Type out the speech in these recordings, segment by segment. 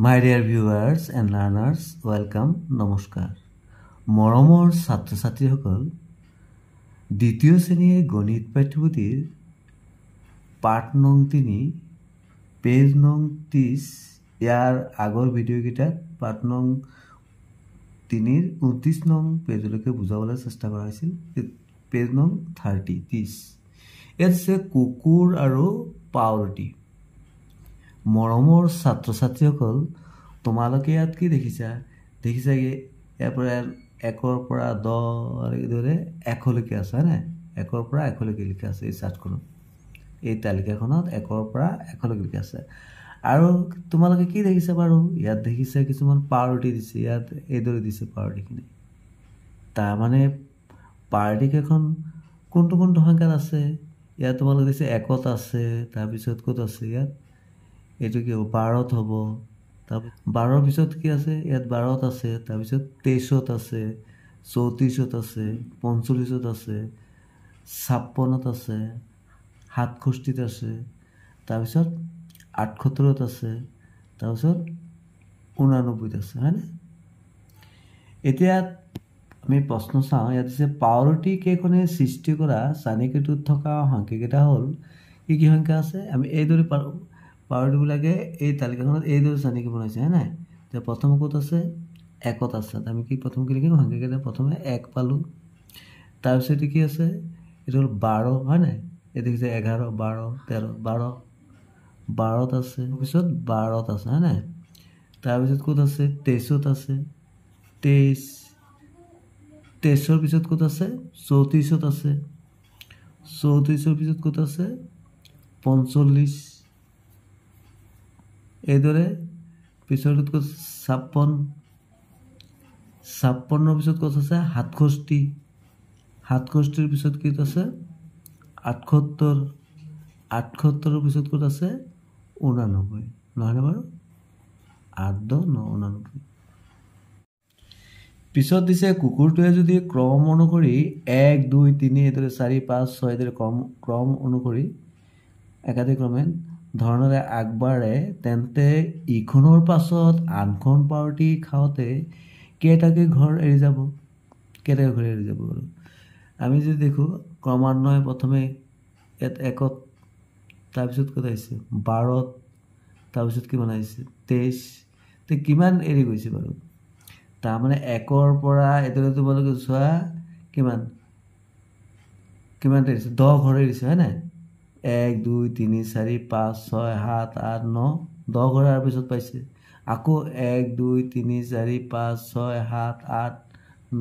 My dear viewers and learners, welcome, নমস্কাৰ। মৰমৰ ছাত্ৰ ছাত্ৰীসকল, দ্বিতীয় শ্ৰেণীৰ গণিত পাঠ্যপুথিৰ পাঠ নং 3 পেজ নং 30 ইয়াৰ আগৰ ভিডিঅ'কেইটাত পাঠ নং 3ৰ 29 নং পেজলৈকে বুজাবলৈ চেষ্টা কৰা হৈছিল। পেজ নং 30 ইয়াত আছে কুকুৰ আৰু পাউৰুটি। মৰমৰ ছাত্ৰ ছাত্ৰীসকল, তোমালোকে ইয়াত কি দেখিছা কি ইয়াৰ পৰা 1ৰ পৰা 10 ধৰে 1লৈকে আছে হয় নাই? 1ৰ পৰা 1লৈকে লিখা আছে এই চাৰ্টখনত, এই তালিকাখনত 1ৰ পৰা 1লৈকে লিখা আছে। আৰু তোমালোকে কি দেখিছা বাৰু? ইয়াত দেখিছা কিছুমান পাউৰুটি দিছে, ইয়াত এইদৰে দিছে পাউৰুটিখিনি। তাৰমানে পাউৰুটিকেইখন কোনটো সংখ্যাত আছে? ইয়াত তোমালোকে দিছে 1ত আছে, তাৰপিছত ক'ত আছে? ইয়াত এইটো কি হ'ব? 12ত হ'ব। তাৰপিছত 12ৰ পিছত কি আছে? ইয়াত 12ত আছে, তাৰপিছত 23ত আছে, 34ত আছে, 45ত আছে, 56ত আছে, 67ত আছে, তাৰপিছত 78ত আছে, তাৰপিছত 89ত আছে হয়নে? এতিয়া আমি প্ৰশ্ন চাওঁ। ইয়াত দিছে পাউৰুটি কেইখনে সৃষ্টি কৰা চানিকটোত থকা সংখ্যাকেইটা হ'ল কি সংখ্যা আছে? আমি এইদৰে পাউৰুটিবিলাকে এই তালিকাখনত এইদৰে চানিকি বনাইছে হয় নাই? এতিয়া প্ৰথম ক'ত আছে? 1ত আছে। আমি কি প্ৰথম কি লিখিম? সংখ্যাকেইটা প্ৰথমে 1 পালোঁ। তাৰপিছত কি আছে? এইটো হ'ল 12 হয় নাই? এই দেখিছে 11, 12, 13, 12ত আছে, তাৰপিছত 12ত আছে হয় নাই? তাৰপিছত ক'ত আছে? 23ত আছে, 23ৰ পিছত ক'ত আছে? 34ত আছে, 34ৰ পিছত ক'ত আছে? 45, এইদৰে পিছৰটোত ক'ত? 56, 56ৰ পিছত ক'ত আছে? 67, 67ৰ পিছত ক'ত আছে? 78, 78ৰ পিছত ক'ত আছে? 89, নহয়নে বাৰু? 8, 10, 9, 89। পিছত দিছে কুকুৰটোৱে যদি ক্ৰম অনুসৰি 1, 2, 3 এইদৰে 4, 5, 6 এইদৰে ক্ৰম অনুসৰি একাধিক্ৰমে ধৰণেৰে আগবাঢ়ে, তেন্তে ইখনৰ পাছত আনখন পাউৰুটি খাওঁতে কেইটাকৈ ঘৰ এৰি যাব? কেইটাকৈ ঘৰ এৰি যাব বাৰু? আমি যদি দেখোঁ ক্ৰমান্বয়ে প্ৰথমে ইয়াত 1ত, তাৰপিছত ক'ত আহিছে? 12ত, তাৰপিছত কিমান আহিছে? 23। তে কিমান এৰি গৈছে বাৰু? তাৰমানে 1ৰ পৰা এইদৰে তোমালোকে চোৱা কিমান এৰিছে? 10 ঘৰ এৰিছে হয় নাই? 1, 2, 3, 4, 5, 6, 7, 8, 9, 10 ঘৰ ইয়াৰ পিছত পাইছে। আকৌ 1, 2, 3, 4, 5, 6, 7, 8,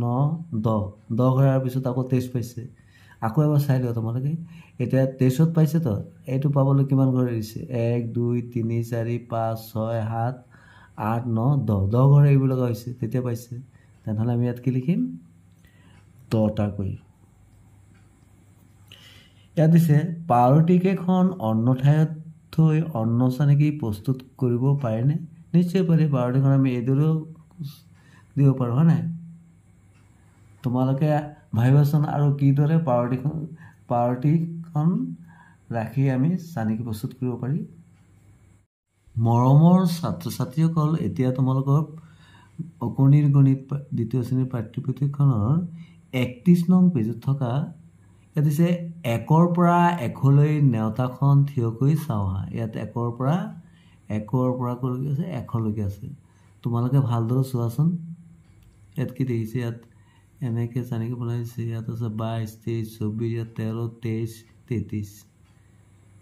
9, 10 ঘৰ ইয়াৰ পিছত আকৌ 23 পাইছে। আকৌ এবাৰ চাই লোৱা তোমালোকে। এতিয়া 23ত পাইছে তো, এইটো পাবলৈ কিমান ঘৰ এৰিছে? 1, 2, 3, 4, 5, 6, 7, 8, 9, 10 ঘৰ এৰিব লগা হৈছে, তেতিয়া পাইছে। তেনেহ'লে আমি ইয়াত কি লিখিম? 10টাকৈ। ইয়াত দিছে পাউৰুটিকেইখন অন্য ঠাইত থৈ অন্ন চানিকি প্ৰস্তুত কৰিব পাৰেনে? নিশ্চয় পাৰি। পাউৰুটিখন আমি এইদৰেও দিব পাৰোঁ হয় নাই? তোমালোকে ভাবিবাচোন আৰু কিদৰে পাউৰুটিখন ৰাখি আমি চানিকি প্ৰস্তুত কৰিব পাৰি। মৰমৰ ছাত্ৰ ছাত্ৰীসকল, এতিয়া তোমালোকৰ অকণিৰ গণিত দ্বিতীয় শ্ৰেণীৰ পাঠ্যপুথিখনৰ 31 নং পেজত থকা ইয়াত দিছে 1ৰ পৰা 1লৈ নেওতাখন থিয়কৈ চাওঁ হা। ইয়াত 1ৰ পৰা ক'লৈকে আছে? 1লৈকে আছে। তোমালোকে ভালদৰে চোৱাচোন। ইয়াত কি দেখিছে? ইয়াত এনেকৈ চানিকি বনাইছে। ইয়াত আছে 22, 23, 24, ইয়াত 13, 23, 33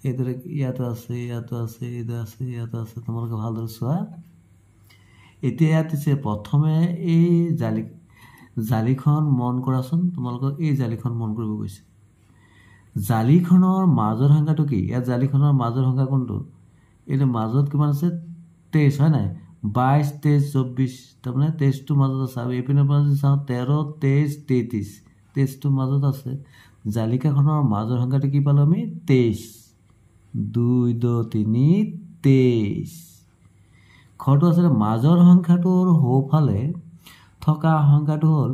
এইদৰে ইয়াতো আছে, ইয়াতো আছে, এইদৰে আছে, ইয়াতো আছে। তোমালোকে ভালদৰে চোৱা। এতিয়া ইয়াত দিছে প্ৰথমে এই জালিখন মন কৰাচোন। তোমালোকক এই জালিখন মন কৰিব গৈছে। জালিখনৰ মাজৰ সংখ্যাটো কি? ইয়াত জালিখনৰ মাজৰ সংখ্যা কোনটো? এইটো মাজত কিমান আছে? 23 হয় নাই? 22, 23, 24, তাৰমানে 23টোৰ মাজত আছে। আৰু এইপিনৰ পৰা যদি চাওঁ 13, 23, 33, 23টোৰ মাজত আছে। জালিকাখনৰ মাজৰ সংখ্যাটো কি পালোঁ আমি? 23, 2, 2, 3, 23। ঘৰটো আছিলে মাজৰ সংখ্যাটোৰ সোঁফালে থকা সংখ্যাটো হ'ল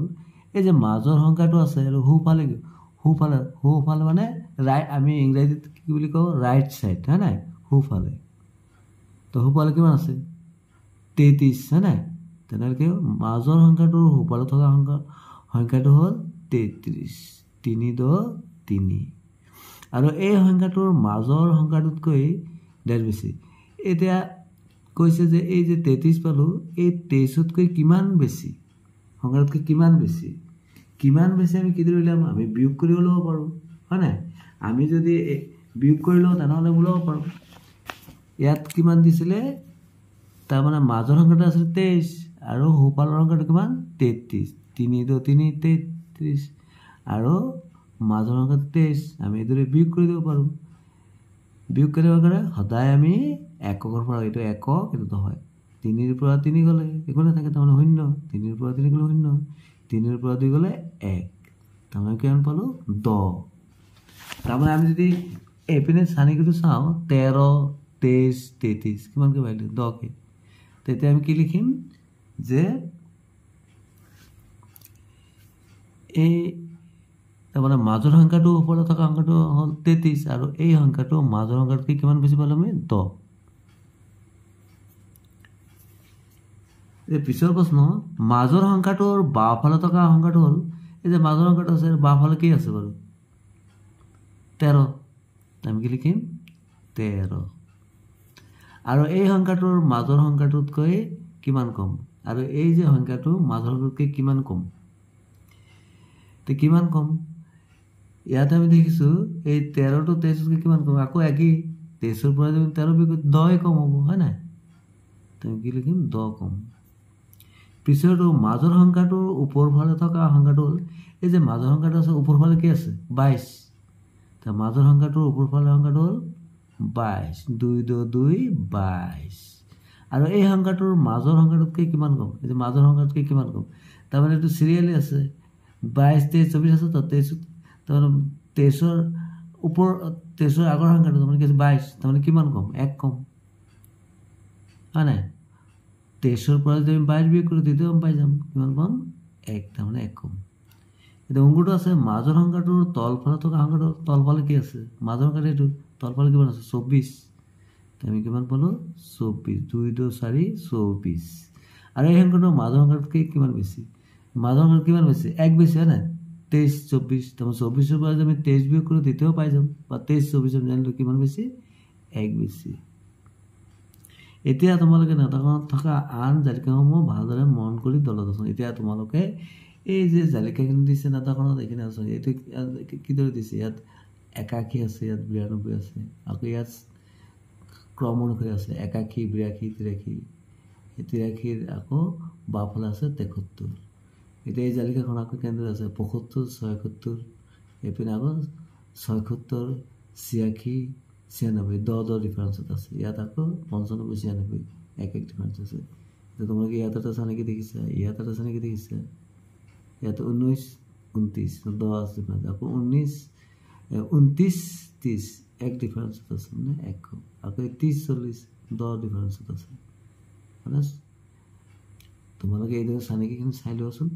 এই যে মাজৰ সংখ্যাটো আছে আৰু সোঁফালে মানে আমি ইংৰাজীত কি বুলি কওঁ? ৰাইট চাইড হয় নাই? সোঁফালে। তো সোঁফালে কিমান আছে? 33 হয় নাই তেনেহ'লে কি মাজৰ সংখ্যাটোৰ সোঁফালে থকা সংখ্যাটো হ'ল 33 3 2 3 আৰু এই সংখ্যাটোৰ মাজৰ সংখ্যাটোতকৈ ডেৰ বেছি এতিয়া কৈছে যে এই যে 33 পালো এই 23তকৈ কিমান বেছি সংখ্যাটোতকৈ কিমান বেছি আমি কি ধৰিলাম আমি বিয়োগ কৰি ল'ব পাৰোঁ হয় নাই আমি যদি বিয়োগ কৰি লওঁ তেনেহ'লে ওলাব পাৰোঁ ইয়াত কিমান দিছিলে তাৰমানে মাজৰ সংখ্যাটো আছিল 23 আৰু সোঁফালৰ সংখ্যাটো কিমান 33 3 2 3 33 আৰু মাজৰ সংখ্যাটো 23 আমি এইদৰে বিয়োগ কৰি দিব পাৰোঁ বিয়োগ কৰিব কাৰণে সদায় আমি এককৰ পৰা এইটো একক এইটো হয় 3 ৰ পৰা 3 গ'লে একো নাথাকে তাৰমানে শূন্য 3 ৰ পৰা 3 গ'লে শূন্য 3 ৰ পৰা 2 গ'লে 1 তাৰমানে কিমান পালোঁ 10 তাৰমানে আমি যদি এইপিনে চানিকিটো চাওঁ 13 23 33 কিমানকৈ পাইলোঁ 10কে তেতিয়া আমি কি লিখিম যে এই তাৰমানে মাজৰ সংখ্যাটো ওপৰত থকা সংখ্যাটো হ'ল 33 আৰু এই সংখ্যাটো মাজৰ সংখ্যাতকৈ কিমান বেছি পালোঁ আমি 10 এই পিছৰ প্ৰশ্ন মাজৰ সংখ্যাটোৰ বাওঁফালে থকা সংখ্যাটো হ'ল এই যে মাজৰ সংখ্যাটো আছে বাওঁফালে কি আছে বাৰু 13 আমি কি লিখিম 13 আৰু এই সংখ্যাটোৰ মাজৰ সংখ্যাটোতকৈ কিমান কম আৰু এই যে সংখ্যাটো মাজৰ সংখ্যাতকৈ কিমান কম তে কিমান কম ইয়াতে আমি দেখিছোঁ এই 13 টো 23তকৈ কিমান কম আকৌ একেই 23ৰ পৰা যদি 13 বিয়োগ 10 কম হ'ব হয় নাই তুমি কি লিখিম 10 কম পিছৰটো মাজৰ সংখ্যাটোৰ ওপৰফালে থকা সংখ্যাটো হ'ল এই যে মাজৰ সংখ্যাটো আছে ওপৰফালে কি আছে 22 তাৰ মাজৰ সংখ্যাটোৰ ওপৰফালে সংখ্যাটো হ'ল 22 2 2 2 22 আৰু এই সংখ্যাটোৰ মাজৰ সংখ্যাটোতকৈ কিমান কম এই যে মাজৰ সংখ্যাটোতকৈ কিমান কম তাৰমানে এইটো চিৰিয়েলি আছে 22 23 24 আছে তো 23 তাৰমানে 23ৰ ওপৰ 23ৰ আগৰ সংখ্যাটো তাৰমানে কি আছে 22 তাৰমানে কিমান কম 1 কম হয় নাই 23ৰ পৰা যদি আমি 22 বিয়োগ কৰোঁ তেতিয়া আমি পাই যাম কিমান কম 1 তাৰমানে 1 কম এতিয়া অংকটো আছে মাজৰ সংখ্যাটোৰ তলফালে থকা সংখ্যাটো তলফালে কি আছে মাজৰ সংখ্যাটো এইটো তলফালে কিমান আছে 24 আমি কিমান পালোঁ 24 2 2 4 24 আৰু এই সংখ্যাটোৰ মাজৰ সংখ্যাটোতকৈ কিমান বেছি মাজৰ সংখ্যাটো কিমান বেছি 1 বেছি হয় নাই 23 24 তাৰমানে 24ৰ পৰা যদি আমি 23 বিয়োগ কৰোঁ তেতিয়াও পাই যাম বা 23 24 জানিলোঁ কিমান বেছি 1 বেছি এতিয়া তোমালোকে নেতাখনত থকা আন জালিকাসমূহ ভালদৰে মন কৰি দলত আছোন এতিয়া তোমালোকে এই যে জালিকাখিনি দিছে নেতাখনত এইখিনি আছে এইটো কিদৰে দিছে ইয়াত 81 আছে ইয়াত 92 আছে আকৌ ইয়াত ক্ৰম অনুসাৰে আছে 81 82 83 83ৰ আকৌ বাওঁফালে আছে 73 এতিয়া এই জালিকাখন আকৌ কেন্দ্ৰত আছে 75 76 এইপিনে আকৌ 76 86 96 10 ডিফাৰেঞ্চত আছে ইয়াত আকৌ 95 96 এক ডিফাৰেঞ্চ আছে তোমালোকে ইয়াত এটা আছে নেকি দেখিছা ইয়াত এটা আছে নেকি দেখিছা ইয়াত 19 29 10 ডিফাৰেঞ্চ আকৌ 19 29 30 এক ডিফাৰেঞ্চত আছে মানে এক আকৌ 30 40 10 ডিফাৰেঞ্চত আছে মানে তোমালোকে এইদৰে চানেকিখিনি চাই লোৱাচোন